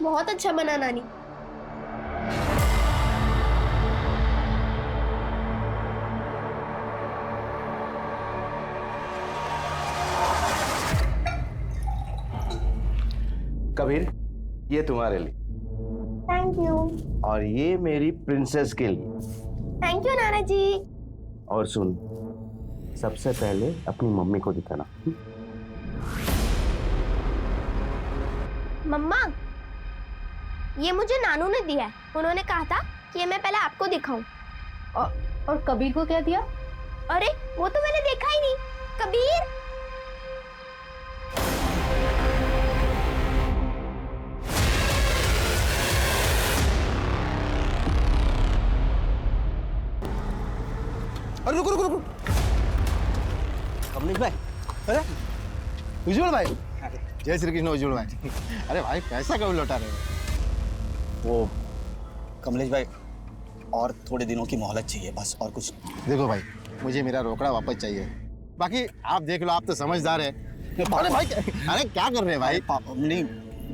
बहुत अच्छा बना नानी। कबीर, ये तुम्हारे लिए। Thank you. और ये मेरी प्रिंसेस के लिए। थैंक यू नाना जी। और सुन, सबसे पहले अपनी मम्मी को दिखाना। मम्मा, ये मुझे नानू ने दिया है। उन्होंने कहा था कि ये मैं पहले आपको दिखाऊं। और कबीर को क्या दिया? अरे वो तो मैंने देखा ही नहीं। कबीर, अरे रुको रुको रुको। कमलेश भाई, अरे उज्जवल भाई, जय श्री कृष्ण उज्जवल भाई। अरे भाई पैसा कब लौटा रहे हो? वो कमलेश भाई, और थोड़े दिनों की मोहलत चाहिए बस, और कुछ। देखो भाई, मुझे मेरा रोकड़ा वापस चाहिए। बाकी आप देख लो, आप तो समझदार है। अरे भाई, अरे क्या कर रहे हैं भाई? नहीं,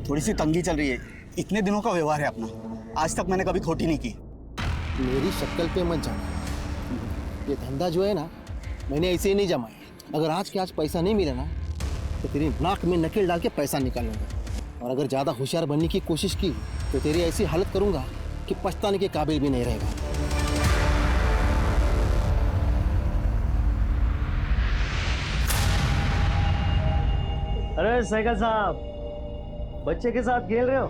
थोड़ी सी तंगी चल रही है। इतने दिनों का व्यवहार है अपना, आज तक मैंने कभी खोटी नहीं की। मेरी शक्ल पे मत जाना। ये धंधा जो है ना, मैंने ऐसे ही नहीं जमाया। अगर आज के आज पैसा नहीं मिला ना, तो तेरी नाक में नकेल डाल के पैसा निकालूंगा। और अगर ज़्यादा होशियार बनने की कोशिश की तो तेरी ऐसी हालत करूंगा कि पछताने के काबिल भी नहीं रहेगा। अरे साइकिल साहब, बच्चे के साथ खेल रहे हो?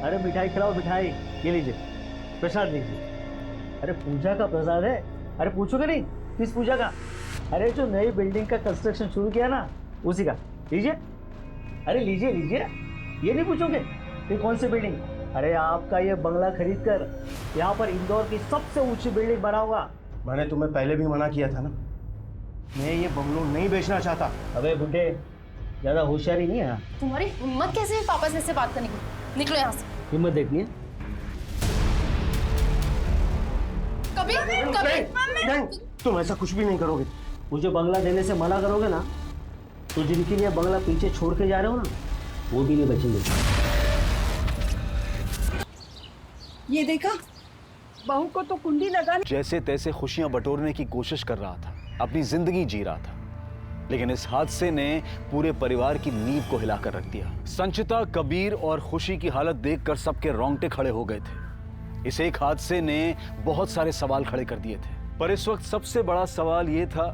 अरे मिठाई खिलाओ, मिठाई। ये लीजिए, प्रसाद लीजिए। अरे पूजा का प्रसाद है। अरे पूछोगे नहीं किस पूजा का? अरे जो नई बिल्डिंग का कंस्ट्रक्शन शुरू किया ना, उसी का। लीजिए, अरे लीजिए लीजिए। ये नहीं पूछोगे ये कौन सी बिल्डिंग? अरे आपका ये बंगला खरीद कर यहाँ पर इंदौर की सबसे ऊंची बिल्डिंग बनाऊंगा। मैंने तुम्हें पहले भी मना किया था ना, मैं ये बंगलो नहीं बेचना चाहता। अबे बुड्ढे, ज्यादा होशियारी नहीं है। तुम्हारी हिम्मत कैसे है पापा से ऐसे बात करने की? निकलो यहाँ से। हिम्मत देखनी है। कबीर, नहीं, तुम ऐसा कुछ भी नहीं करोगे। मुझे बंगला देने से मना करोगे ना, तो जिनके लिए बंगला पीछे छोड़ के जा रहे हो ना, वो भी नहीं बचेंगे। ये देखा, बहू को तो कुंडी लगाने जैसे तैसे खुशियां बटोरने की कोशिश कर रहा था, अपनी जिंदगी जी रहा था, लेकिन इस हादसे ने पूरे परिवार की नींव को हिलाकर रख दिया। संचिता, कबीर और खुशी की हालत देखकर सबके रोंगटे खड़े हो गए थे। इस एक हादसे ने बहुत सारे सवाल खड़े कर दिए थे, पर इस वक्त सबसे बड़ा सवाल यह था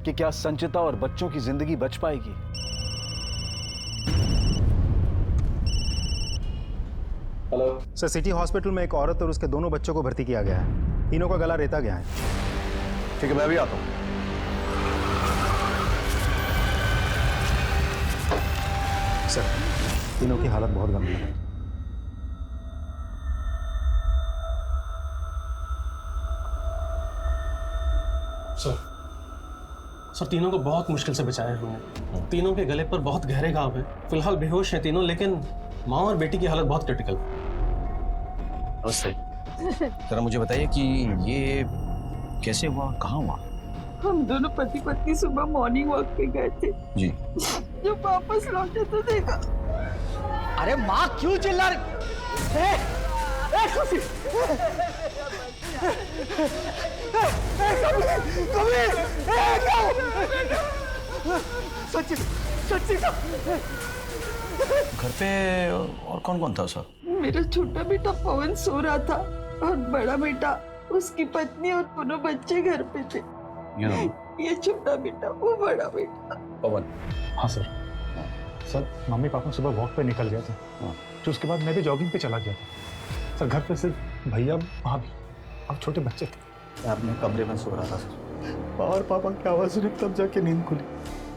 कि क्या संचिता और बच्चों की जिंदगी बच पाएगी। हेलो सर, सिटी हॉस्पिटल में एक औरत और उसके दोनों बच्चों को भर्ती किया गया है। तीनों का गला रेता गया है। ठीक है, मैं भी आता हूं। सर, तीनों की हालत बहुत गंभीर है। सर, तीनों को बहुत मुश्किल से बचाया हमने। तीनों के गले पर बहुत गहरे घाव हैं। फिलहाल बेहोश हैं तीनों, लेकिन माँ और बेटी की हालत बहुत क्रिटिकल। नमस्ते। जरा मुझे बताइए कि ये कैसे हुआ, कहाँ हुआ? हम दोनों पति पत्नी सुबह मॉर्निंग वॉक पे गए थे जी। जब वापस लौटे तो देखा। अरे माँ क्यों चिल्ला रही? घर पे और कौन कौन था सर? मेरा छोटा बेटा पवन सो रहा था और बड़ा बेटा, उसकी पत्नी और दोनों बच्चे घर पे थे। ये छोटा बेटा, वो बड़ा बेटा। पवन? हाँ सर। सर, मम्मी पापा सुबह वॉक पे निकल गए थे, तो उसके बाद मैं भी जॉगिंग पे चला गया था। सर, घर पे सिर्फ भैया, भाभी और छोटे बच्चे थे। आपने कमरे में सो रहा था सर? और पापा की आवाज़ सुनी तब जाके नींद खुली।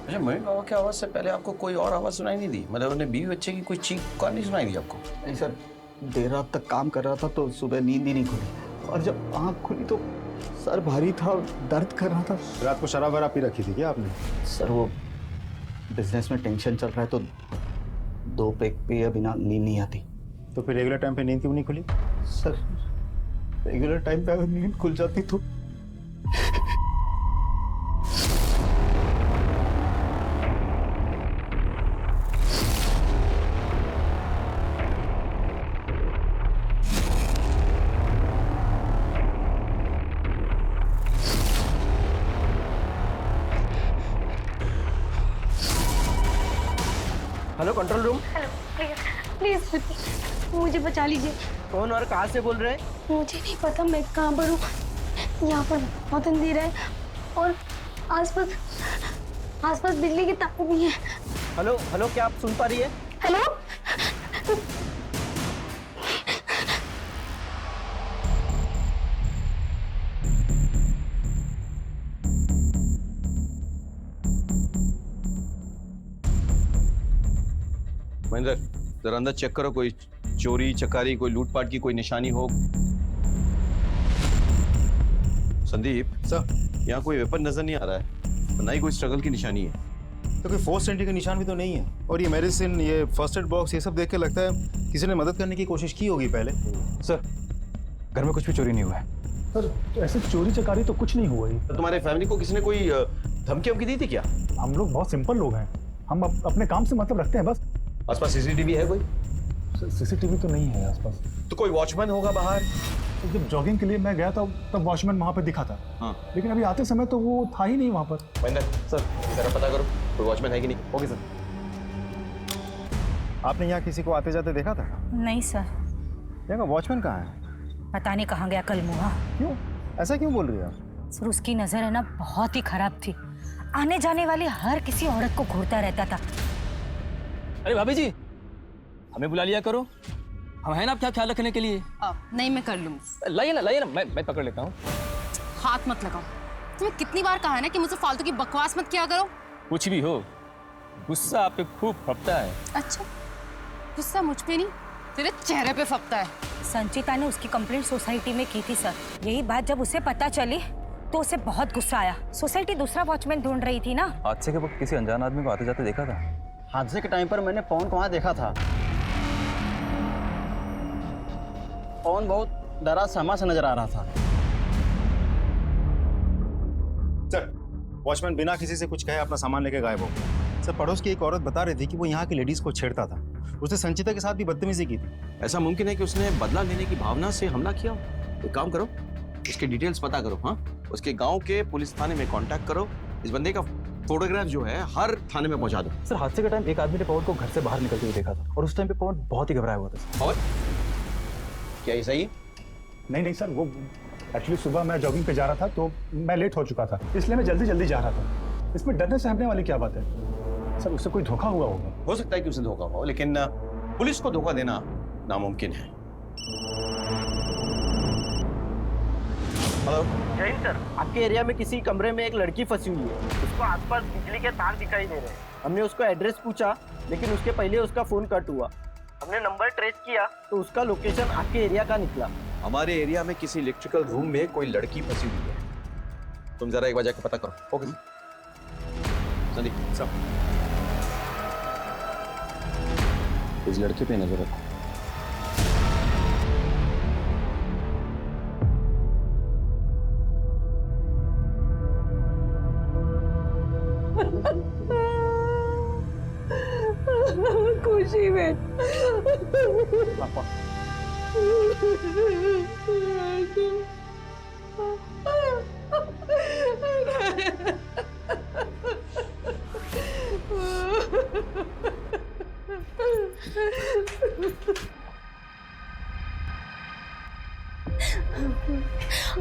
अच्छा, मम्मी पापा की आवाज़ से पहले आपको कोई और आवाज़ सुनाई नहीं दी? मतलब उन्हें बीवी बच्चे की कोई चीख पुकार नहीं सुनाई दी आपको? नहीं सर, देर रात तक काम कर रहा था तो सुबह नींद ही नहीं खुली, और जब आँख खुली तो सर भारी था और दर्द कर रहा था। रात को शराब वराब पी रखी थी क्या आपने? सर, वो बिजनेस में टेंशन चल रहा है तो 2 पैक पिए बिना नींद नहीं आती। तो फिर रेगुलर टाइम पे नींद क्यों नहीं खुली? सर, रेगुलर टाइम पे अगर नींद खुल जाती तो मुझे बचा लीजिए। कौन और कहाँ से बोल रहे हैं? मुझे नहीं पता मैं कहाँ पर हूँ। यहाँ पर बहुत अंधेरा है और आसपास बिजली की तार भी है। हेलो हेलो, क्या आप सुन पा रही है? हेलो। महेंद्र, जरा अंदर चेक करो, कोई चोरी चकारी, कोई लूटपाट की कोई निशानी हो। संदीप सर, यहाँ कोई वेपन नजर नहीं आ रहा है, ना ही कोई स्ट्रगल की निशानी है। तो कोई फोर्स एंट्री का निशान भी तो नहीं है। और ये मेडिसिन, ये फर्स्ट एड बॉक्स, ये सब देख के लगता है किसी ने मदद करने की कोशिश की होगी पहले। सर, घर में कुछ भी चोरी नहीं हुआ है। सर, ऐसे चोरी चकारी तो कुछ नहीं हुआ ही। तो तुम्हारे फैमिली को किसी ने कोई धमकी वमकी दी थी क्या? हम लोग बहुत सिंपल लोग हैं, हम अपने काम से मतलब रखते हैं बस। आसपास सीसीटीवी है कोई? सीसीटीवी तो नहीं है आसपास। तो कोई वॉचमैन होगा बाहर? जब जॉगिंग के लिए मैं गया था तब वॉचमैन वहाँ पे दिखा था। हाँ। लेकिन अभी आते समय तो वो था ही नहीं वहाँ पर। महेंद्र सर, जरा पता करो कोई वॉचमैन है कि नहीं। Okay sir. आपने यहाँ किसी को आते जाते देखा था? नहीं सर। यहाँ का वॉचमैन कहाँ है? पता नहीं कहाँ गया कल मुहा। क्यों, ऐसा क्यों बोल रही है आप? सर, उसकी नजर है ना बहुत ही खराब थी, आने जाने वाली हर किसी औरत को घूरता रहता था। अरे भाभी जी, हमें बुला लिया करो, हम हैं ना आपका ख्याल रखने के लिए। नहीं, मैं कर लूंगी। लाइए ना, मैं पकड़ लेता हूँ। हाथ मत लगाओ। तुम्हें कितनी बार कहा है ना कि मुझसे फालतू की बकवास मत किया करो। कुछ भी हो, गुस्सा आप पे खूब फपता है। अच्छा, गुस्सा मुझ पे नहीं, तेरे चेहरे पे फपता है। संचिता ने उसकी कंप्लेंट सोसाइटी में की थी सर। यही बात जब उसे पता चली तो उसे बहुत गुस्सा आया। सोसाइटी दूसरा वॉचमैन ढूंढ रही थी ना। हादसे के वक्त किसी अनजान आदमी को आते जाते देखा था? हादसे के टाइम पर मैंने पवन को वहाँ देखा था। पवन बहुत डरा सहमा सा नजर आ रहा था। सर, वॉचमैन बिना किसी से कुछ कहे अपना सामान लेके गायब हो गया। सर, पड़ोस की एक औरत बता रही थी कि वो यहाँ की लेडीज को छेड़ता था। उसने संचिता के साथ भी बदतमीजी की थी। ऐसा मुमकिन है कि उसने बदला लेने की भावना से हमला किया हो? एक काम करो, उसके डिटेल्स पता करो। हाँ, उसके गांव के पुलिस थाने में कांटेक्ट करो। इस बंदे का फोटोग्राफ जो है हर थाने में पहुंचा दो। सर, हादसे के टाइम एक आदमी ने पवन को घर से बाहर निकलते हुए देखा था और उस टाइम पे पवन बहुत ही घबराया हुआ था। और क्या ये सही है? नहीं सर, वो एक्चुअली सुबह मैं जॉगिंग पे जा रहा था तो मैं लेट हो चुका था, इसलिए मैं जल्दी जा रहा था। इसमें डरने सहमने वाली क्या बात है? सर, उससे कोई धोखा हुआ होगा। हो सकता है कि उसे धोखा हो, लेकिन पुलिस को धोखा देना नामुमकिन है। हेलो जय सर, आपके एरिया में किसी कमरे में एक लड़की फंसी हुई है। उसको आसपास बिजली के तार दिखाई दे रहे हैं। हमने उसको एड्रेस पूछा, लेकिन उसके पहले उसका फोन कट हुआ। हमने नंबर ट्रेस किया तो उसका लोकेशन आपके एरिया का निकला। हमारे एरिया में किसी इलेक्ट्रिकल रूम में कोई लड़की फंसी हुई है। तुम जरा एक बार जाकर पता करो। ओके संदीप सब इस लड़के पे नजर रखो। खुशी में पापा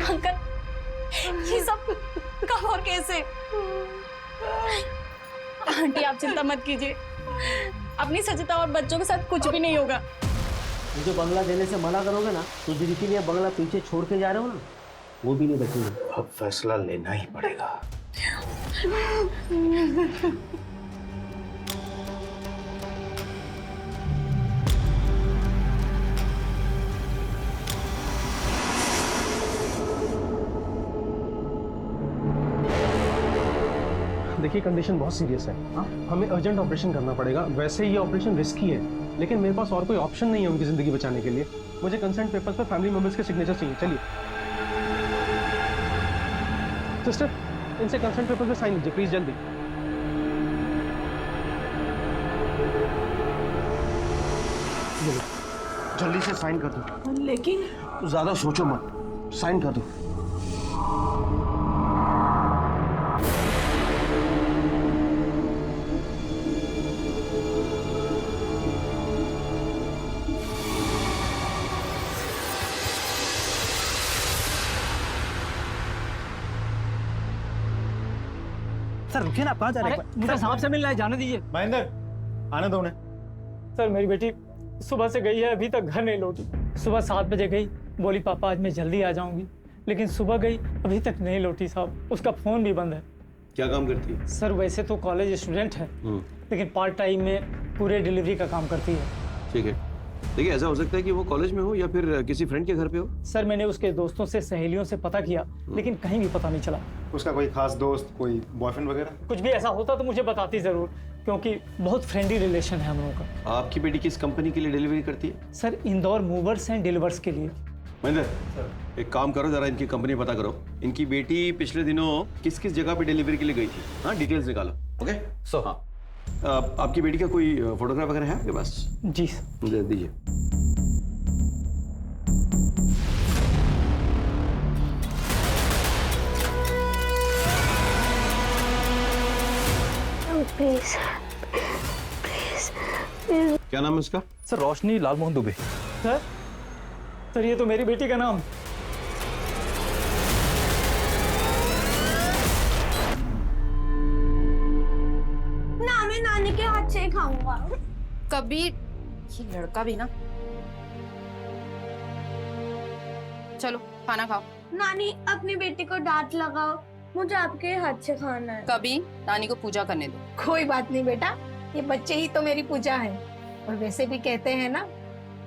अंकल, ये सब कब और कैसे? आंटी, आप चिंता मत कीजिए, अपनी सचिता और बच्चों के साथ कुछ भी नहीं होगा। मुझे बंगला देने से मना करोगे ना, तो जिनके लिए बंगला पीछे छोड़ के जा रहे हो ना, वो भी नहीं बचेंगे। अब फैसला लेना ही पड़ेगा। देखिए, कंडीशन बहुत सीरियस है। हमें अर्जेंट ऑपरेशन करना पड़ेगा। वैसे ये ऑपरेशन रिस्की है, लेकिन मेरे पास और कोई ऑप्शन नहीं है उनकी जिंदगी बचाने के लिए। मुझे कंसेंट पेपर्स पर फैमिली मेंबर्स के सिग्नेचर चाहिए। चलिए सिस्टर, इनसे कंसेंट पेपर पे साइन लीजिए प्लीज, जल्दी। जल्दी से साइन कर दो। लेकिन ज्यादा सोचो मत, साइन कर दो। सर रुकिए ना, आप कहाँ जा रहे हैं? मुझे साहब से मिलना है, जाने दीजिए। महेंद्र, आने दो उन्हें। सर मेरी बेटी सुबह से गई है, अभी तक घर नहीं लौटी। सुबह 7 बजे गई, बोली पापा आज मैं जल्दी आ जाऊंगी, लेकिन सुबह गई अभी तक नहीं लौटी साहब। उसका फोन भी बंद है। क्या काम करती है? सर वैसे तो कॉलेज स्टूडेंट है, लेकिन पार्ट टाइम में पूरे डिलीवरी का काम करती है। ठीक है, देखिए ऐसा हो सकता है कि वो कॉलेज में हो या फिर किसी फ्रेंड के घर पे हो। सर मैंने उसके दोस्तों से, सहेलियों से पता किया, लेकिन कहीं भी पता नहीं चला। उसका कोई खास दोस्त, कोई बॉयफ्रेंड वगैरह? कुछ भी ऐसा होता तो मुझे बताती जरूर, क्योंकि बहुत फ्रेंडली रिलेशन है हम लोगों का। आपकी बेटी किस कंपनी के लिए डिलीवरी करती है? Sir Indore movers and delivers के लिए। महेंद्र, एक काम करो, जरा इनकी कंपनी पता करो। इनकी बेटी पिछले दिनों किस किस जगह पे डिलीवरी के लिए गई थी, हाँ डिटेल्स निकालो। ओके सो हाँ, आपकी बेटी का कोई फोटोग्राफ वगैरह है आपके पास? जी मुझे दीजिए। Please please. क्या नाम है उसका? सर रोशनी लालमोहन दुबे। सर ये तो मेरी बेटी का नाम। ना मैं नानी के हाथ से ही खाऊंगा। कबीर, ये लड़का भी ना। चलो खाना खाओ। नानी अपनी बेटी को डांट लगाओ, मुझे आपके हाथ से खाना है। कबीर, नानी को पूजा करने दो। कोई बात नहीं बेटा, ये बच्चे ही तो मेरी पूजा है। और वैसे भी कहते हैं ना,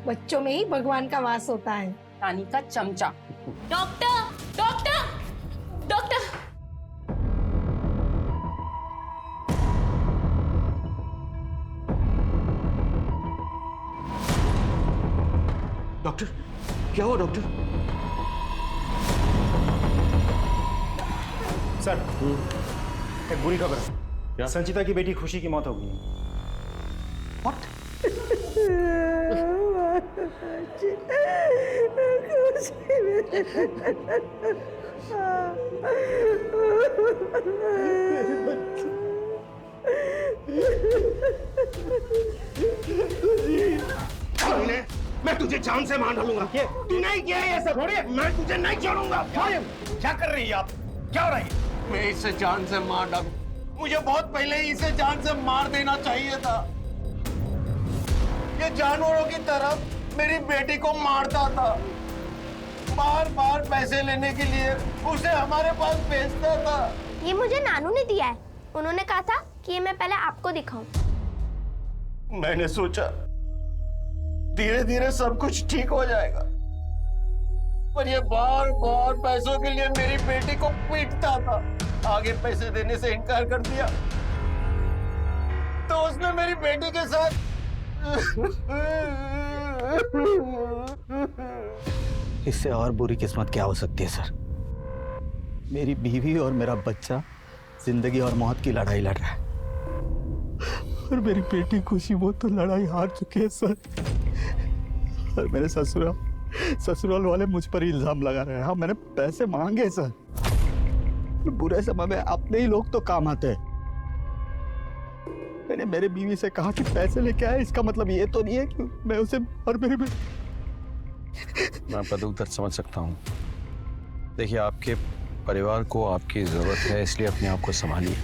बच्चों में ही भगवान का वास होता है। नानी का चमचा। Doctor doctor doctor. डॉक्टर, क्या हुआ डॉक्टर? सर एक बुरी खबर है। क्या? संचिता की बेटी खुशी की मौत हो गई है। मैं तुझे जान से मार डालूंगा। तू नहीं किया ये सब, मैं तुझे नहीं छोड़ूंगा। क्या कर रही है आप? क्या हो रहा है? मैं इसे जान से मार डालूं। मुझे बहुत पहले ही इसे जान से मार देना चाहिए था। ये जानवरों की तरह मेरी बेटी को मारता था, बार बार पैसे लेने के लिए उसे हमारे पास भेजता था। ये मुझे नानू ने दिया है, उन्होंने कहा था कि ये मैं पहले आपको दिखाऊं। मैंने सोचा धीरे धीरे सब कुछ ठीक हो जाएगा, पर ये बार बार पैसों के लिए मेरी बेटी को पीटता था। आगे पैसे देने से इनकार कर दिया तो उसने मेरी बेटी के साथ इससे और बुरी किस्मत क्या हो सकती है सर? मेरी बीवी और मेरा बच्चा जिंदगी और मौत की लड़ाई लड़ रहा है, और मेरी बेटी खुशी वो तो लड़ाई हार चुकी है सर। और मेरे ससुराल वाले मुझ पर इल्जाम लगा रहे हैं। हाँ मैंने पैसे मांगे सर, बुरे समय में अपने ही लोग तो काम आते हैं। मैंने मेरे बीवी से कहा कि पैसे लेके आए, इसका मतलब ये तो नहीं है कि मैं उसे और मेरे मैं आपका दुख दर्द समझ सकता हूँ। देखिए आपके परिवार को आपकी जरूरत है, इसलिए अपने आप को संभालिए।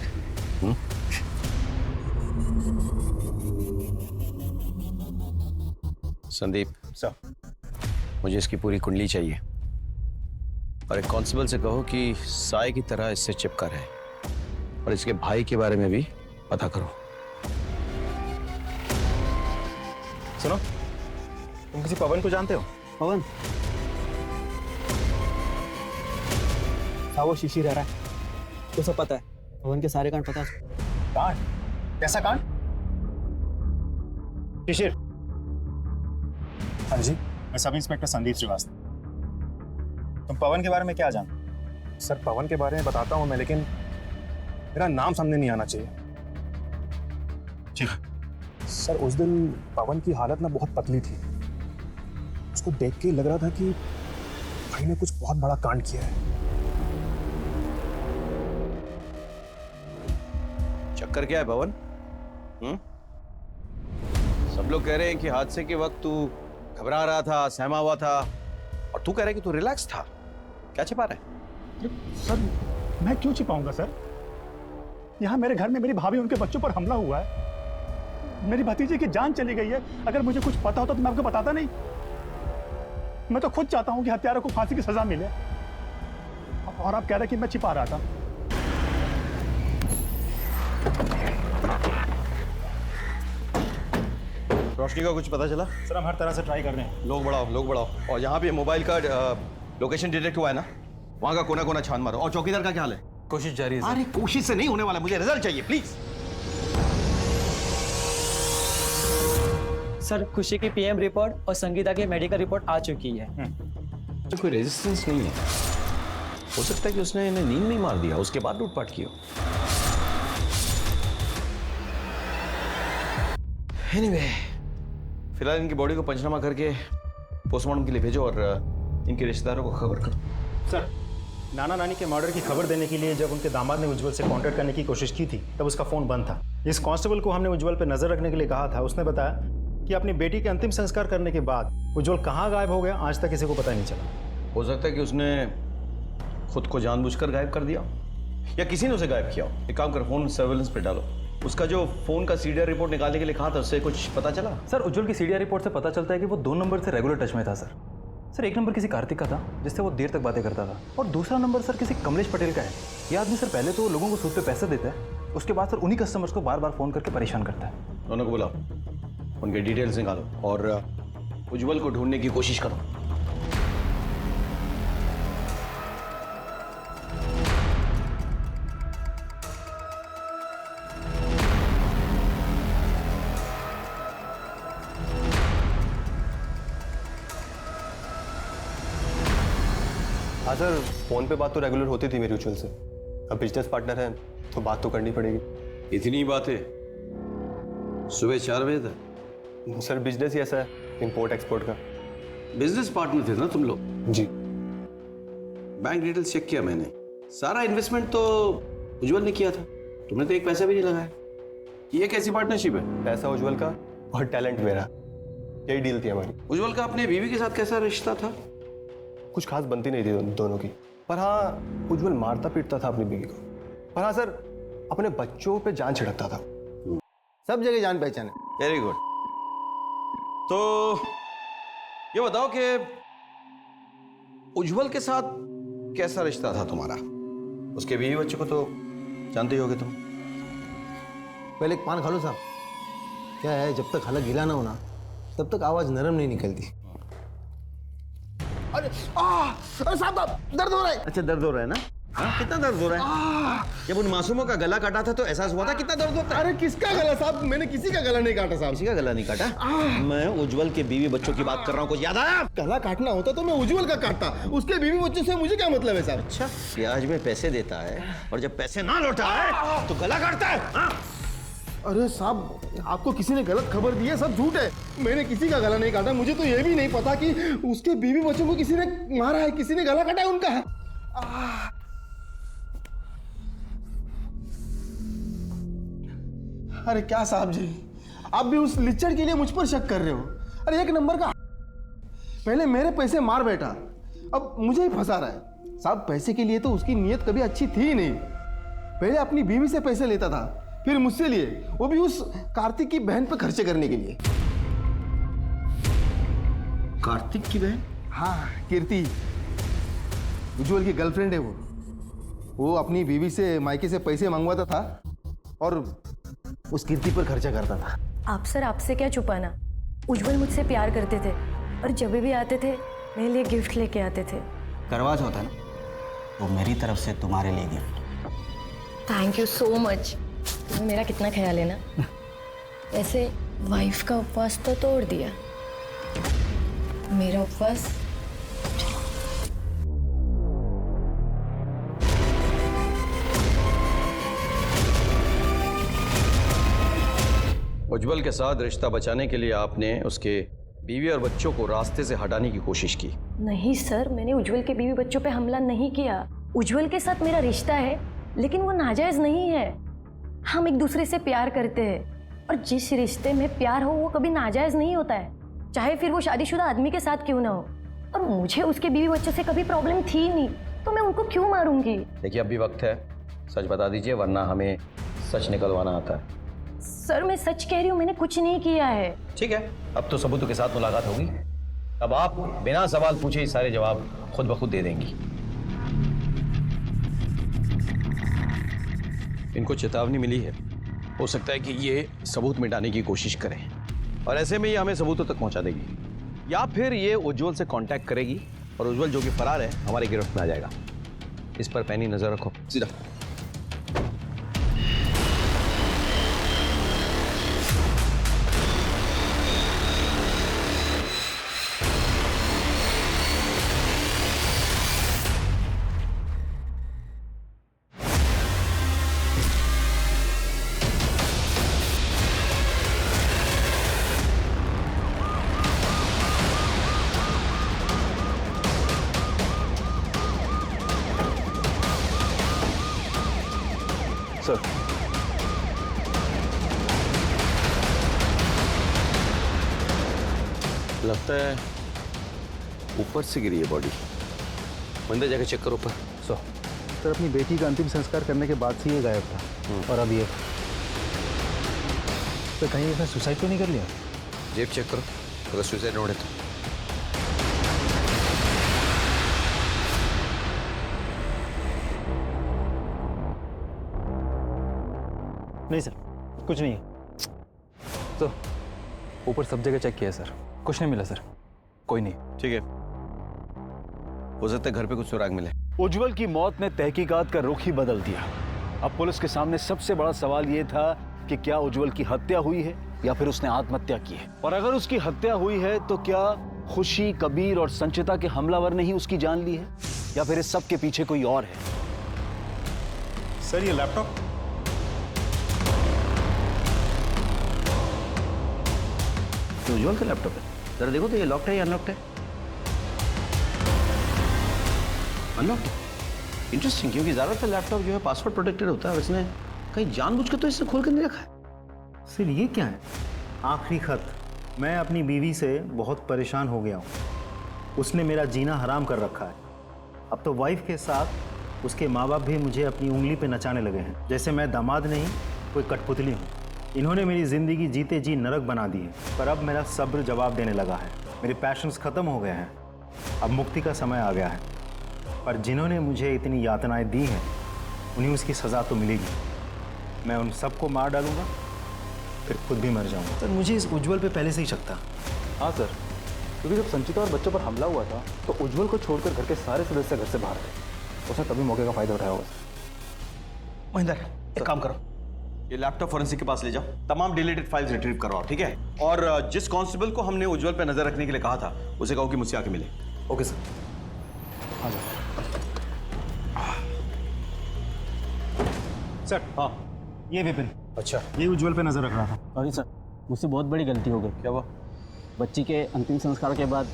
संदीप सर, मुझे इसकी पूरी कुंडली चाहिए, और एक कांस्टेबल से कहो कि साय की तरह इससे चिपका रहे, और इसके भाई के बारे में भी पता करो। सुनो, तुम किसी पवन को जानते हो? पवन? हाँ वो शिशिर रह रहा है, तो सब पता है। पवन के सारे कांड पता है। कांड? कैसा कांड? शिशिर। हाँ जी, मैं सब इंस्पेक्टर संदीप श्रीवास्तव। तुम पवन के बारे में क्या जानते? सर पवन के बारे में बताता हूँ मैं, लेकिन मेरा नाम सामने नहीं आना चाहिए। ठीक है। सर उस दिन पवन की हालत ना बहुत पतली थी, उसको देख के लग रहा था कि भाई ने कुछ बहुत बड़ा कांड किया है। चक्कर क्या है पवन? सब लोग कह रहे हैं कि हादसे के वक्त तू घबरा रहा था, सहमा हुआ था, और तू कह रहा है कि तू रिलैक्स था। क्या छिपा रहा है? सर मैं क्यों छिपाऊंगा सर? यहाँ मेरे घर में मेरी भाभी उनके बच्चों पर हमला हुआ है, मेरी भतीजी की जान चली गई है। अगर मुझे कुछ पता होता तो मैं आपको बताता नहीं। मैं तो खुद चाहता हूँ कि हत्यारों को फांसी की सजा मिले, और आप कह रहे कि मैं छिपा रहा था। रोशनी का कुछ पता चला? सर हम हर तरह से ट्राई कर रहे हैं। लोग बढ़ाओ। और यहाँ पे मोबाइल का लोकेशन डिटेक्ट हुआ है ना, वहाँ का कोना कोना छान मारो। और चौकीदार का क्या हाल है? कोशिश जारी है। अरे कोशिश से नहीं होने वाला, मुझे रिजल्ट चाहिए प्लीज। सर खुशी की पीएम रिपोर्ट और संगीता की मेडिकल रिपोर्ट आ चुकी है। तो कोई रेजिस्टेंस नहीं है, हो सकता है कि उसने इन्हें नींद में मार दिया, उसके बाद लूटपाट किया। एनीवे, फिलहाल इनकी बॉडी को पंचनामा करके पोस्टमार्टम के लिए भेजो और इनके रिश्तेदारों को खबर करो। सर नाना नानी के मर्डर की खबर देने के लिए जब उनके दामाद ने उज्जवल से कांटेक्ट करने की कोशिश की थी तब उसका फ़ोन बंद था। इस कांस्टेबल को हमने उज्जवल पर नज़र रखने के लिए कहा था। उसने बताया कि अपनी बेटी के अंतिम संस्कार करने के बाद उज्जवल कहाँ गायब हो गया आज तक किसी को पता नहीं चला। हो सकता है कि उसने खुद को जानबूझकर गायब कर दिया या किसी ने उसे गायब किया। एक काम कर, फोन सर्वेलेंस पे डालो। उसका जो फोन का सीडीआर रिपोर्ट निकालने के लिए कहा था, उससे कुछ पता चला? सर उज्जवल की सीडीआर रिपोर्ट से पता चलता है कि वो 2 नंबर से रेगुलर टच में था सर। सर एक नंबर किसी कार्तिक का था जिससे वो देर तक बातें करता था, और दूसरा नंबर सर किसी कमलेश पटेल का है। ये आदमी सर पहले तो लोगों को सूद पे पैसे देता है, उसके बाद सर उन्हीं कस्टमर्स को बार बार फोन करके परेशान करता है। दोनों को बुलाओ, उनके डिटेल्स निकालो और उज्जवल को ढूंढने की कोशिश करो। हाँ सर, फोन पे बात तो रेगुलर होती थी मेरी उज्जवल से। अब बिजनेस पार्टनर है तो बात तो करनी पड़ेगी। इतनी बात है? सुबह 4 बजे तक? सर बिजनेस ही ऐसा है, इंपोर्ट एक्सपोर्ट का। बिजनेस पार्टनर थे ना तुम लोग? जी। बैंक डिटेल्स चेक किया मैंने, सारा इन्वेस्टमेंट तो उज्जवल ने किया था, तुमने तो एक पैसा भी नहीं लगाया। ये कैसी पार्टनरशिप है? पैसा उज्जवल का और टैलेंट मेरा, यही डील थी हमारी। उज्जवल का अपने बीवी के साथ कैसा रिश्ता था? कुछ खास बनती नहीं थी दोनों की, पर हाँ उज्जवल मारता पीटता था अपनी बीवी को। पर हाँ सर, अपने बच्चों पे जान छिड़कता था। सब जगह जान पहचान है। Very good. तो ये बताओ कि उज्जवल के साथ कैसा रिश्ता था तुम्हारा? उसके बीवी बच्चों को तो जानते ही होगे तुम। पहले एक पान खा लो साहब। क्या है, जब तक हलक गिला ना हो ना तब तक आवाज नरम नहीं निकलती। अरे साहब दर्द हो रहा है। अच्छा दर्द हो रहा है ना? हाँ, कितना दर्द हो रहा है? जब उन मासूमों का गला काटा था तो एहसास हुआ था कितना दर्द होता है? अरे किसका गला साहब? मैंने किसी का गला नहीं काटा साहब। किसी का गला नहीं काटा? मैं उज्जवल के बीवी बच्चों की बात कर रहा हूँ, कुछ याद आया? गला काटना होता तो मैं उज्जवल का काटता, उसके बीवी बच्चों से मुझे क्या मतलब है साहब? अच्छा, ब्याज में पैसे देता है और जब पैसे ना लौटा है तो गला काटता है? हाँ? अरे साहब, आपको किसी ने गलत खबर दी है, सब झूठ है। मैंने किसी का गला नहीं काटा। मुझे तो ये भी नहीं पता कि उसके बीवी बच्चों को किसी ने मारा है, किसी ने गला काटा है उनका। अरे क्या साहब जी, आप भी उस लिच्चड़ के लिए मुझ पर शक कर रहे हो? अरे एक नंबर का पहले मेरे पैसे मार बैठा, अब मुझे ही फंसा रहा है। साहब पैसे के लिए तो उसकी नीयत कभी अच्छी थी ही नहीं। पहले अपनी बीवी से पैसे लेता था, फिर मुझसे लिए, वो भी उस कार्तिक की बहन पर खर्चे करने के लिए। कार्तिक की बहन? हाँ, कीर्ति, उज्जवल की गर्लफ्रेंड है वो अपनी बीवी से मायके से पैसे मंगवाता था और उस कीर्ति पर खर्चा करता था। आप सर, आपसे क्या छुपाना, उज्जवल मुझसे प्यार करते थे और जब भी आते थे मेरे लिए गिफ्ट लेके आते थे। करवाज होता ना, वो मेरी तरफ से तुम्हारे लिए gift. Thank you so much. तुम्हें मेरा कितना ख्याल है ना। वैसे वाइफ का उपवास तो तोड़ दिया, मेरा उपवास उज्जवल के साथ रिश्ता बचाने के लिए आपने उसके बीवी और बच्चों को रास्ते से हटाने की कोशिश की? नहीं सर, मैंने उज्जवल के बीवी बच्चों पे हमला नहीं किया। उज्जवल के साथ मेरा रिश्ता है लेकिन वो नाजायज नहीं है। हम एक दूसरे से प्यार करते हैं और जिस रिश्ते में प्यार हो वो कभी नाजायज नहीं होता है, चाहे फिर वो शादीशुदा आदमी के साथ क्यों ना हो। और मुझे उसके बीवी बच्चों से कभी प्रॉब्लम थी नहीं, तो मैं उनको क्यों मारूंगी? देखिए अभी वक्त है, सच बता दीजिए वरना हमें सच निकलवाना आता है। सर मैं सच कह रही हूँ, मैंने कुछ नहीं किया है। ठीक है, अब तो सबूतों के साथ मुलाकात होगी। अब आप बिना सवाल पूछे ही सारे जवाब खुद ब खुद दे देंगी। इनको चेतावनी मिली है, हो सकता है कि ये सबूत मिटाने की कोशिश करें और ऐसे में ये हमें सबूतों तक पहुंचा देगी, या फिर ये उज्जवल से कांटेक्ट करेगी और उज्जवल जो कि फरार है हमारे गिरफ्त में आ जाएगा। इस पर पैनी नजर रखो। सीधा सर, लगता है ऊपर से गिरी है बॉडी। मंदिर जाकर चेक करो ऊपर। सर अपनी बेटी का अंतिम संस्कार करने के बाद से ये गायब था और अब ये तो कहीं इसने सुसाइड तो नहीं कर लिया? जेब चेक करो, अगर सुसाइड नोट है तो। नहीं सर, कुछ नहीं है। तो ऊपर सब जगह चेक किया सर, कुछ नहीं मिला सर, कोई नहीं। ठीक है, हो सकता है घर पे कुछ सुराग मिले। उज्जवल की मौत ने तहकीकात का रुख ही बदल दिया। अब पुलिस के सामने सबसे बड़ा सवाल यह था कि क्या उज्जवल की हत्या हुई है या फिर उसने आत्महत्या की है। और अगर उसकी हत्या हुई है तो क्या खुशी, कबीर और संचिता के हमलावर ने ही उसकी जान ली है या फिर इस सब के पीछे कोई और है? सर ये लैपटॉप तो उज्जवल का लैपटॉप है। जरा देखो तो ये लॉक्ड है या अनलॉक्ड है? अनलॉक्ड। इंटरेस्टिंग, क्योंकि ज्यादातर लैपटॉप जो है पासवर्ड प्रोटेक्टेड होता है और इसने कहीं जानबूझ के तो इसने खोल कर नहीं रखा है। सर ये क्या है? आखिरी खत। मैं अपनी बीवी से बहुत परेशान हो गया हूँ, उसने मेरा जीना हराम कर रखा है। अब तो वाइफ के साथ उसके माँ बाप भी मुझे अपनी उंगली पे नचाने लगे हैं, जैसे मैं दामाद नहीं कोई कठपुतली हूँ। इन्होंने मेरी ज़िंदगी जीते जी नरक बना दी है, पर अब मेरा सब्र जवाब देने लगा है। मेरे पैशंस ख़त्म हो गए हैं, अब मुक्ति का समय आ गया है। पर जिन्होंने मुझे इतनी यातनाएं दी हैं उन्हें उसकी सज़ा तो मिलेगी। मैं उन सबको मार डालूंगा, फिर खुद भी मर जाऊंगा। सर मुझे इस उज्जवल पे पहले से ही शक था। हाँ सर, क्योंकि जब संचिता और बच्चों पर हमला हुआ था तो उज्जवल को छोड़कर घर के सारे सदस्य घर से बाहर थे। उसने तभी मौके का फायदा उठाया होगा। महेंद्र, एक काम करो, ये लैपटॉप फोरेंसिक के पास ले जाओ, तमाम डिलीटेड फाइल्स रिट्रीव करवाओ, ठीक है? और जिस कांस्टेबल को हमने उज्जवल पे नजर रखने के लिए कहा था उसे कहो कि मुझसे आके मिले। Okay sir. आ जाओ। सर हाँ, ये विपिन। अच्छा, ये उज्जवल पे नजर रख रहा था। सॉरी सर, मुझसे बहुत बड़ी गलती हो गई। क्या हुआ? बच्ची के अंतिम संस्कार के बाद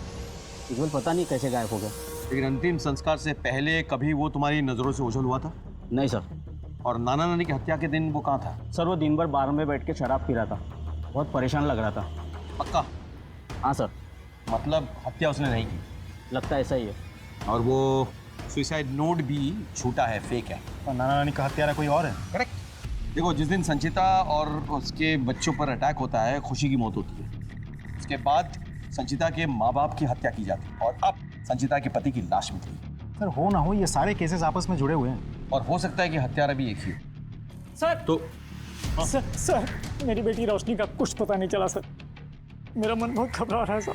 उज्जवल पता नहीं कैसे गायब हो गया। लेकिन अंतिम संस्कार से पहले कभी वो तुम्हारी नजरों से ओझल हुआ था? नहीं सर। और नाना नानी की हत्या के दिन वो कहाँ था? सर वो दिन भर बार में बैठ के शराब पी रहा था, बहुत परेशान लग रहा था। पक्का? हाँ सर। मतलब हत्या उसने नहीं की? लगता है ऐसा ही है। और वो सुसाइड नोट भी झूठा है, फेक है। और नाना नानी का हत्यारा कोई और है? करेक्ट। देखो, जिस दिन संचिता और उसके बच्चों पर अटैक होता है, खुशी की मौत होती है। उसके बाद संचिता के माँ बाप की हत्या की जाती है और अब संचिता के पति की लाश मिलती है। सर हो ना हो ये सारे केसेस आपस में जुड़े हुए हैं और हो सकता है कि हत्यारा भी एक ही हो। सर तो सर मेरी बेटी रोशनी का कुछ पता नहीं चला सर, मेरा मन बहुत घबरा रहा है सर।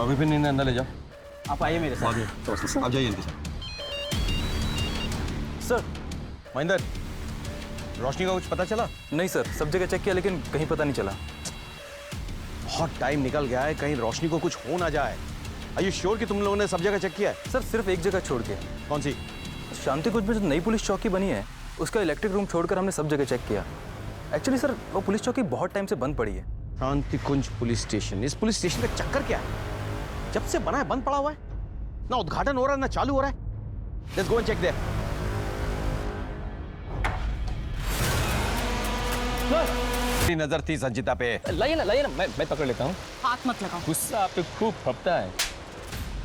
विपिन, इन्हें अंदर ले जाओ। आप आइए मेरे साथ। आप जाइए इनके साथ। सर। महेंद्र, रोशनी का कुछ पता चला? नहीं सर, सब जगह चेक किया लेकिन कहीं पता नहीं चला। बहुत टाइम निकल गया है, कहीं रोशनी को कुछ हो ना जाए। आर यू श्योर कि तुम लोगों ने सब जगह चेक किया है? सर सिर्फ एक जगह छोड़ के। कौन सी? शांति कुंज में जो नई पुलिस चौकी बनी है उसका इलेक्ट्रिक रूम छोड़कर हमने सब जगह चेक किया। एक्चुअली सर वो पुलिस चौकी बहुत टाइम से बंद पड़ी है। शांति कुंज पुलिस स्टेशन, इस पुलिस स्टेशन का चक्कर क्या है? जब से बना है बंद पड़ा हुआ है, ना उद्घाटन हो रहा है ना चालू हो रहा है। Let's go and check there. नजर थी संचिता पे। लाइए ना मैं पकड़ लेता हूँ। हाथ मत लगाओ। गुस्सा आप पे खूब फपता है।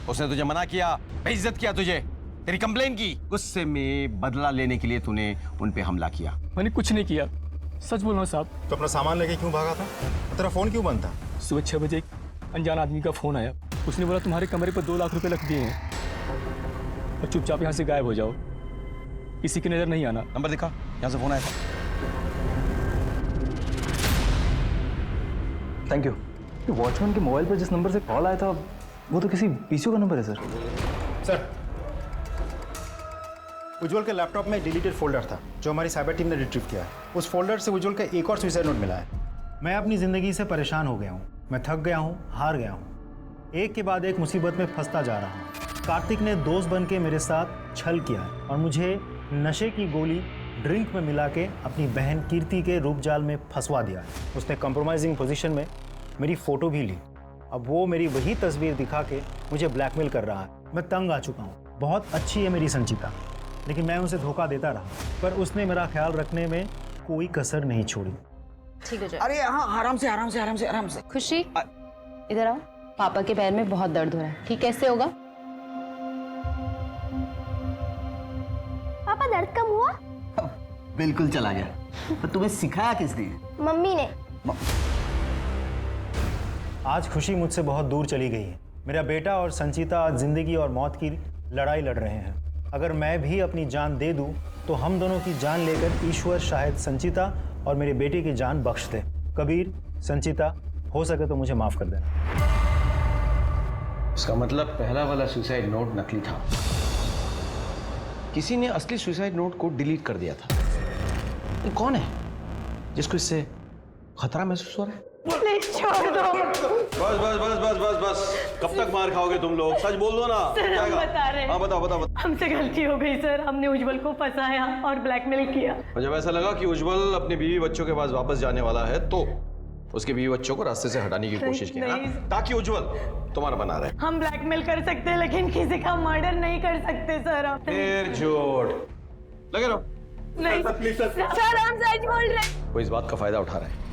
उसने तुझे मना किया, बेइज्जत किया तुझे, तेरी कंप्लेन की, गुस्से में बदला लेने के लिए तूने उन पे हमला किया। मैंने कुछ नहीं किया, सच बोल रहा हूँ साहब। तो अपना सामान लेके क्यों भागा था? तेरा फोन क्यों बंद था? सुबह 6 बजे एक अनजान आदमी का फोन आया। उसने बोला तुम्हारे कमरे पर 2 लाख रुपए रख दिए हैं और चुपचाप यहाँ से गायब हो जाओ, किसी की नजर नहीं आना। नंबर दिखा, यहाँ से फोन आया था। Thank you. वॉचमैन के मोबाइल पर जिस नंबर से कॉल आया था वो तो किसी पीसीओ का नंबर है सर। सर, उज्जवल के लैपटॉप में डिलीटेड फोल्डर था जो हमारी साइबर टीम ने रिट्रीव किया है। उस फोल्डर से उज्जवल का एक और सुसाइड नोट मिला है। मैं अपनी ज़िंदगी से परेशान हो गया हूँ, मैं थक गया हूँ, हार गया हूँ, एक के बाद एक मुसीबत में फंसता जा रहा हूँ। कार्तिक ने दोस्त बन के मेरे साथ छल किया है और मुझे नशे की गोली ड्रिंक में मिला के अपनी बहन कीर्ति के रूप जाल में फंसवा दिया है। उसने कंप्रोमाइजिंग पोजीशन में मेरी फ़ोटो भी ली। अब वो मेरी वही तस्वीर दिखा के मुझे ब्लैकमेल कर रहा है। मैं तंग आ चुका हूँ। बहुत अच्छी है मेरी संचिता, लेकिन मैं उसे धोखा देता रहा, पर उसने मेरा ख्याल रखने में कोई कसर नहीं छोड़ी। ठीक है। अरे हाँ, आराम से आराम से आराम से आराम से। खुशी इधर आओ। पापा के पैर में बहुत दर्द हो रहा है, ठीक कैसे होगा? पापा दर्द कम हुआ? बिल्कुल चला गया। तो तुम्हें सिखाया किसने? मम्मी ने। आज खुशी मुझसे बहुत दूर चली गई है। मेरा बेटा और संचिता आज जिंदगी और मौत की लड़ाई लड़ रहे हैं। अगर मैं भी अपनी जान दे दूं तो हम दोनों की जान लेकर ईश्वर शायद संचिता और मेरे बेटे की जान बख्श दे। कबीर, संचिता, हो सके तो मुझे माफ कर देना। इसका मतलब पहला वाला सुसाइड नोट नकली था। किसी ने असली सुसाइड नोट को डिलीट कर दिया था। ये कौन है जिसको इससे खतरा महसूस हो रहा है? प्लीज छोड़ दो। बस बस बस बस बस बस, कब तक मार खाओगे तुम लोग? सच बोल दो ना। सर, हम बता रहे हैं। हाँ बताओ बताओ। हमसे गलती हो गई सर, हमने उज्जवल को फंसाया और ब्लैकमेल किया। और जब ऐसा लगा कि उज्जवल अपने बीवी बच्चों के पास वापस जाने वाला है तो उसके बीवी बच्चों को रास्ते से हटाने की कोशिश की ना, ताकि उज्जवल तुम्हारा बना रहे। हम ब्लैकमेल कर सकते हैं लेकिन किसी का मर्डर नहीं कर सकते सर। आप फिर झूठ लगे रहो। नहीं सर, हम सच बोल रहे हैं। कोई इस बात का फायदा उठा रहा है।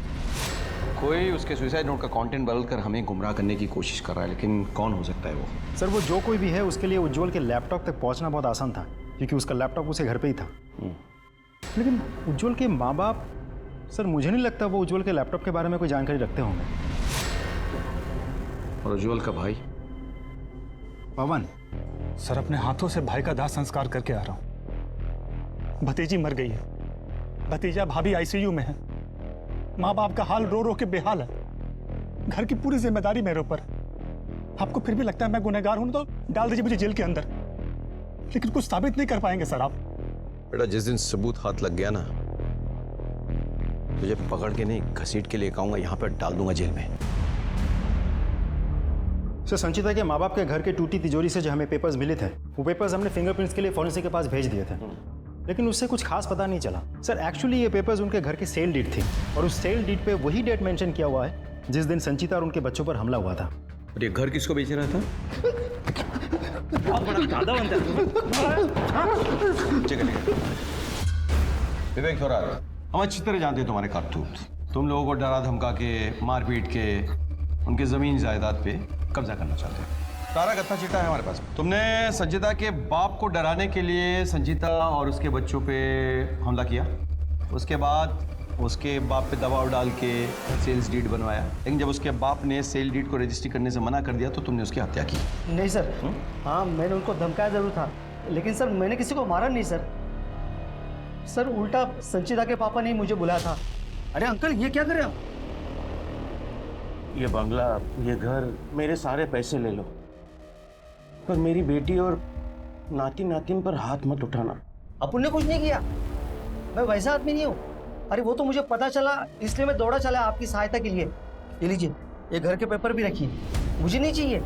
कोई उसके सुसाइड नोट का कंटेंट बदलकर हमें गुमराह करने की कोशिश कर रहा है, लेकिन कौन हो सकता है वो? सर, वो जो कोई भी है उसके लिए उज्जवल के लैपटॉप तक पहुंचना बहुत आसान था, क्योंकि उसका लैपटॉप उसे घर पे ही था। लेकिन उज्जवल के माँ बाप, सर मुझे नहीं लगता वो उज्जवल के लैपटॉप के बारे में कोई जानकारी रखते होंगे। और उज्जवल का भाई पवन? सर, अपने हाथों से भाई का दाह संस्कार करके आ रहा हूँ। भतीजी मर गई है, भतीजा भाभी आईसीयू में है, माँ बाप का हाल रो रो के बेहाल है, घर की पूरी जिम्मेदारी मेरे ऊपर। आपको फिर भी लगता है मैं गुनहगार हूं तो डाल दीजिए मुझे जेल के अंदर, लेकिन कुछ साबित नहीं कर पाएंगे सर आप। बेटा, जिस दिन सबूत हाथ लग गया ना, तुझे पकड़ के नहीं घसीट के लेकर आऊंगा, यहाँ पर डाल दूंगा जेल में। सर, संचिता के माँ बाप के घर के टूटी तिजोरी से जो हमें पेपर्स मिले थे, वो पेपर्स हमने फिंगरप्रिंट्स के लिए फॉरेंसिक के पास भेज दिए थे, लेकिन उससे कुछ खास पता नहीं चला। सर, एक्चुअली ये पेपर्स उनके घर की सेल डीड थी और उस सेल डीड पे वही डेट मेंशन किया हुआ है जिस दिन संचिता और उनके बच्चों पर हमला हुआ था। और ये घर किसको बेच रहा था? विवेक थोड़ा, हम अच्छी तरह जानते हैं तुम्हारे करतूत। तुम लोगों को डरा धमका के, मारपीट के उनके जमीन जायदाद पे कब्जा करना चाहते हो। सारा गत्था चिट्ठा है हमारे पास। तुमने संचिता के बाप को डराने के लिए संचिता और उसके बच्चों पे हमला किया, उसके बाद उसके बाप पे दबाव डाल के सेल्स डीड बनवाया, लेकिन जब उसके बाप ने सेल डीड को रजिस्ट्री करने से मना कर दिया तो तुमने उसकी हत्या की। नहीं सर, हाँ मैंने उनको धमकाया जरूर था, लेकिन सर मैंने किसी को मारा नहीं सर। सर उल्टा संचिता के पापा ने मुझे बुलाया था। अरे अंकल, ये क्या कर रहे हो? ये बंगला, ये घर, मेरे सारे पैसे ले लो, पर मेरी बेटी और नाती नातिन पर हाथ मत उठाना। अपुन ने कुछ नहीं किया, मैं वैसा आदमी नहीं हूँ। अरे वो तो मुझे पता चला, इसलिए मैं दौड़ा चला आपकी सहायता के लिए। ये लीजिए, ये घर के पेपर भी रखिए, मुझे नहीं चाहिए।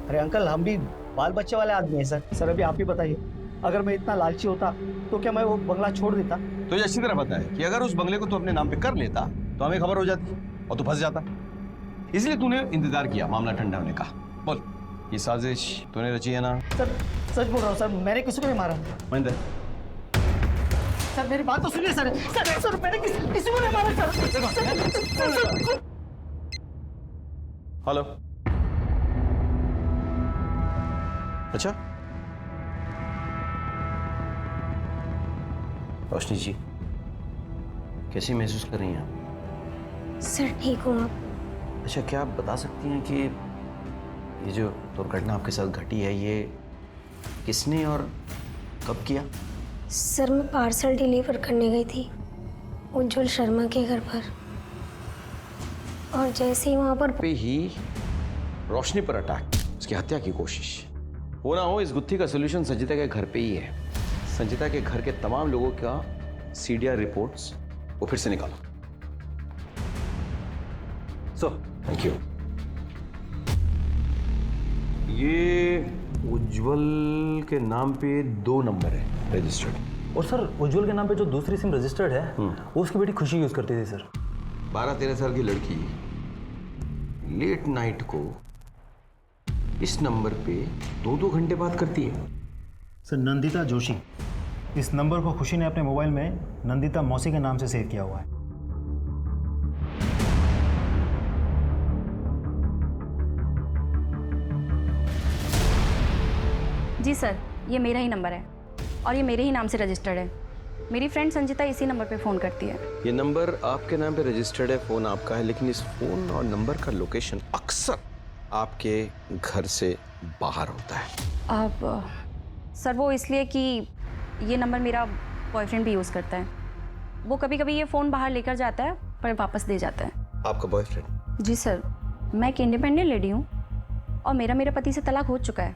अरे अंकल, हम भी बाल बच्चे वाले आदमी हैं सर। सर अभी आप ही बताइए, अगर मैं इतना लालची होता तो क्या मैं वो बंगला छोड़ देता? तुझे अच्छी तरह पता है कि अगर उस बंगले को तू अपने नाम पे कर लेता तो हमें खबर हो जाती और तू फंस जाता। इसलिए तूने इंतजार किया मामला ठंडा होने का। बोल, ये साजिश तूने रची है ना? सर सच बोल रहा हूँ सर, मैंने किसी को नहीं मारा। महेंद्र, सर मेरी बात तो सुनिए सर। सर मैंने किसी को नहीं मारा सर। हेलो, अच्छा रोशनी जी, कैसी महसूस कर रही हैं आप? सर ठीक हूँ आप? अच्छा, क्या आप बता सकती हैं कि ये जो दुर्घटना आपके साथ घटी है, ये किसने और कब किया? सर मैं पार्सल डिलीवर करने गई थी उज्जवल शर्मा के घर पर, और जैसे ही वहाँ पर पे ही रोशनी पर अटैक, उसकी हत्या की कोशिश। हो ना हो, इस गुत्थी का सोल्यूशन संजीता के घर पे ही है। संजीता के घर के तमाम लोगों का CDR रिपोर्ट्स वो फिर से निकालो। Thank you. ये उज्जवल के नाम पे 2 नंबर है रजिस्टर्ड। और सर उज्जवल के नाम पे जो दूसरी सिम रजिस्टर्ड है वो उसकी बेटी खुशी यूज करती थी सर। 12-13 साल की लड़की लेट नाइट को इस नंबर पे 2-2 घंटे बात करती है। सर नंदिता जोशी, इस नंबर को खुशी ने अपने मोबाइल में नंदिता मौसी के नाम से सेव किया हुआ है। जी सर, ये मेरा ही नंबर है और ये मेरे ही नाम से रजिस्टर्ड है। मेरी फ्रेंड संजीता इसी नंबर पे फ़ोन करती है। ये नंबर आपके नाम पे रजिस्टर्ड है, फ़ोन आपका है, लेकिन इस फ़ोन और नंबर का लोकेशन अक्सर आपके घर से बाहर होता है। अब सर वो इसलिए कि ये नंबर मेरा बॉयफ्रेंड भी यूज़ करता है। वो कभी कभी ये फ़ोन बाहर लेकर जाता है पर वापस दे जाता है। आपका बॉयफ्रेंड? जी सर, मैं एक इंडिपेंडेंट लेडी हूँ और मेरे पति से तलाक हो चुका है।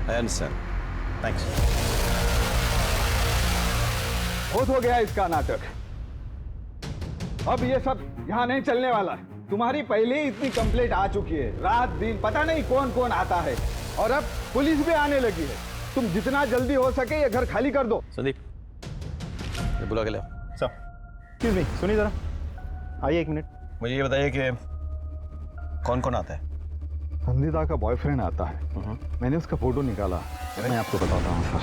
I understand, thanks. बहुत हो गया इसका नाटक। अब ये सब यहाँ नहीं चलने वाला है। तुम्हारी पहले ही इतनी कंप्लेंट आ चुकी है, रात दिन पता नहीं कौन कौन आता है, और अब पुलिस भी आने लगी है। तुम जितना जल्दी हो सके ये घर खाली कर दो। संदीप, ये बुला के ले। सर एक्सक्यूज मी, सुनिए ज़रा, आइए 1 मिनट। मुझे ये बताइए कि कौन कौन आता है? संदीता का बॉयफ्रेंड आता है। मैंने उसका फोटो निकाला, मैं आपको बताता हूँ सर।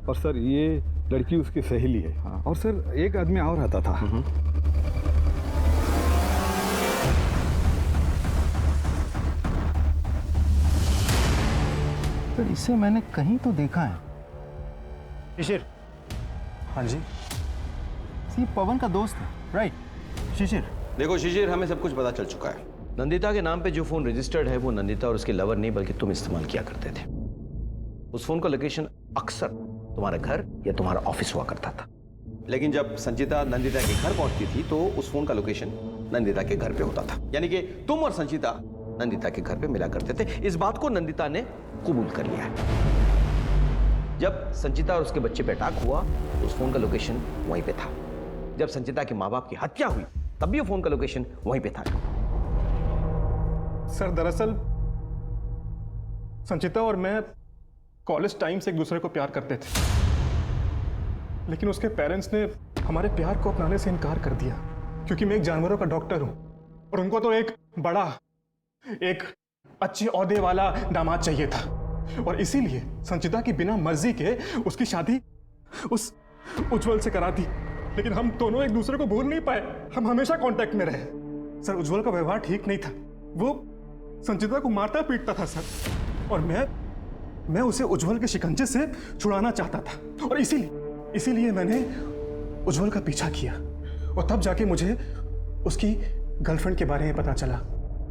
और सर ये लड़की उसकी सहेली है। और सर एक आदमी और आता था। सर इसे मैंने कहीं तो देखा है। शिशिर। हाँ जी। ये पवन का दोस्त है, राइट? शिशिर। देखो शिशिर, हमें सब कुछ पता चल चुका है। नंदिता के नाम पे जो फोन रजिस्टर्ड है वो नंदिता और उसके लवर नहीं बल्कि तुम इस्तेमाल किया करते थे। उस फोन का लोकेशन अक्सर तुम्हारा घर या तुम्हारा ऑफिस हुआ करता था, लेकिन जब संचिता नंदिता के घर पहुंचती थी तो उस फोन का लोकेशन नंदिता के घर पे होता था। यानी कि तुम और संचिता नंदिता के घर पे मिला करते थे। इस बात को नंदिता ने कबूल कर लिया है। जब संचिता और उसके बच्चे पे अटैक हुआ तो उस फोन का लोकेशन वहीं पे था। जब संचिता के माँ बाप की हत्या हुई तब भी वो फोन का लोकेशन वहीं पे था। सर दरअसल संचिता और मैं कॉलेज टाइम से एक दूसरे को प्यार करते थे, लेकिन उसके पेरेंट्स ने हमारे प्यार को अपनाने से इनकार कर दिया, क्योंकि मैं एक जानवरों का डॉक्टर हूं और उनको तो एक बड़ा, एक अच्छे ओहदे वाला दामाद चाहिए था। और इसीलिए संचिता की बिना मर्जी के उसकी शादी उस उज्जवल से करा दी। लेकिन हम दोनों एक दूसरे को भूल नहीं पाए, हम हमेशा कांटेक्ट में रहे। सर उज्जवल का व्यवहार ठीक नहीं था, वो संचिता को मारता पीटता था सर, और मैं उसे उज्जवल के शिकंजे से छुड़ाना चाहता था। और इसीलिए मैंने उज्जवल का पीछा किया, और तब जाके मुझे उसकी गर्लफ्रेंड के बारे में पता चला।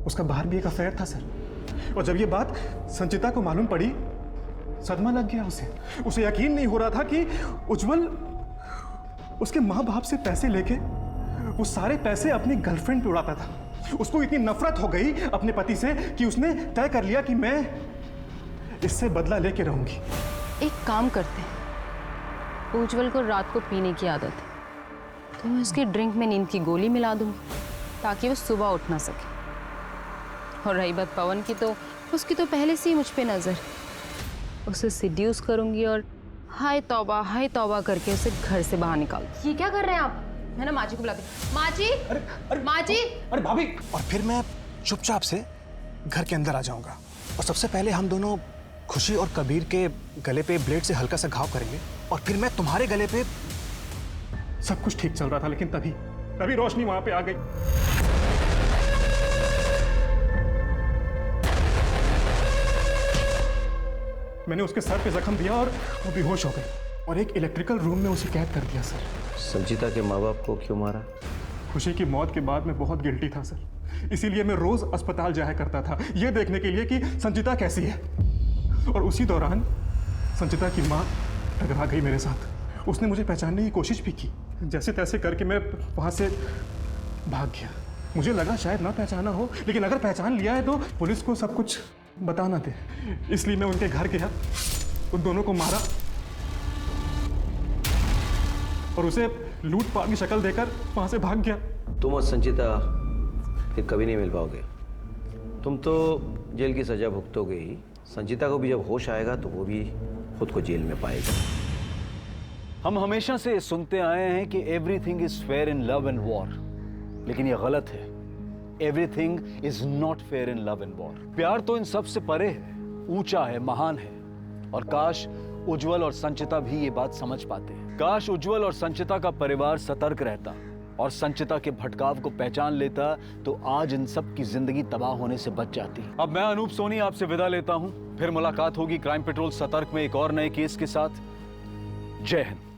उसका बाहर भी एक अफेयर था सर, और जब ये बात संचिता को मालूम पड़ी, सदमा लग गया उसे यकीन नहीं हो रहा था कि उज्जवल उसके माँ बाप से पैसे लेके वो सारे पैसे अपनी गर्लफ्रेंड पे उड़ाता था। उसको इतनी नफरत हो गई अपने पति से कि उसने तय कर लिया कि मैं इससे बदला लेके रहूंगी। एक काम करते हैं, उज्जवल को रात को पीने की आदत है तो मैं उसकी ड्रिंक में नींद की गोली मिला दूंगी ताकि वो सुबह उठ ना सके। और रही बात पवन की, तो उसकी तो पहले से ही मुझ पे नजर। उसे सिड्यूस करूंगी और हाय तौबा करके उसे घर से बाहर निकाल। ये क्या कर रहे हैं आप? मैं ना माँ जी को बुलाती हूँ। माँ जी, माँ जी। अरे भाभी। और फिर मैं चुपचाप से घर के अंदर आ जाऊंगा, और सबसे पहले हम दोनों खुशी और कबीर के गले पे ब्लेड से हल्का सा घाव करेंगे, और फिर मैं तुम्हारे गले पे। सब कुछ ठीक चल रहा था, लेकिन तभी रोशनी वहां पे आ गई। मैंने उसके सर पे जख्म दिया और वो बेहोश हो गई, और एक इलेक्ट्रिकल रूम में उसे कैद कर दिया सर। संचिता के माँ बाप को क्यों मारा? खुशी की मौत के बाद मैं बहुत गिल्टी था सर, इसीलिए मैं रोज अस्पताल जाया करता था ये देखने के लिए कि संचिता कैसी है। और उसी दौरान संचिता की माँ टकरा गई मेरे साथ। उसने मुझे पहचानने की कोशिश भी की। जैसे तैसे करके मैं वहाँ से भाग गया। मुझे लगा शायद ना पहचाना हो, लेकिन अगर पहचान लिया है तो पुलिस को सब कुछ बताना दे। इसलिए मैं उनके घर गया, उन दोनों को मारा और उसे लूटपाट की शक्ल देकर वहां से भाग गया। तुम और संचिता फिर कभी नहीं मिल पाओगे। तुम तो जेल की सजा भुगतोगे ही। संचिता को भी जब होश आएगा तो वो भी खुद को जेल में पाएगा। हम हमेशा से सुनते आए हैं कि everything is fair in love and war, लेकिन यह गलत है। Everything is not fair in love and war. प्यार तो इन सब से परे है, ऊंचा है, महान है। और काश उज्जवल और संचिता भी ये बात समझ पाते हैं। काश उज्जवल और संचिता का परिवार सतर्क रहता और संचिता के भटकाव को पहचान लेता, तो आज इन सब की जिंदगी तबाह होने से बच जाती। अब मैं अनूप सोनी आपसे विदा लेता हूं। फिर मुलाकात होगी क्राइम पेट्रोल सतर्क में एक और नए केस के साथ। जय हिंद।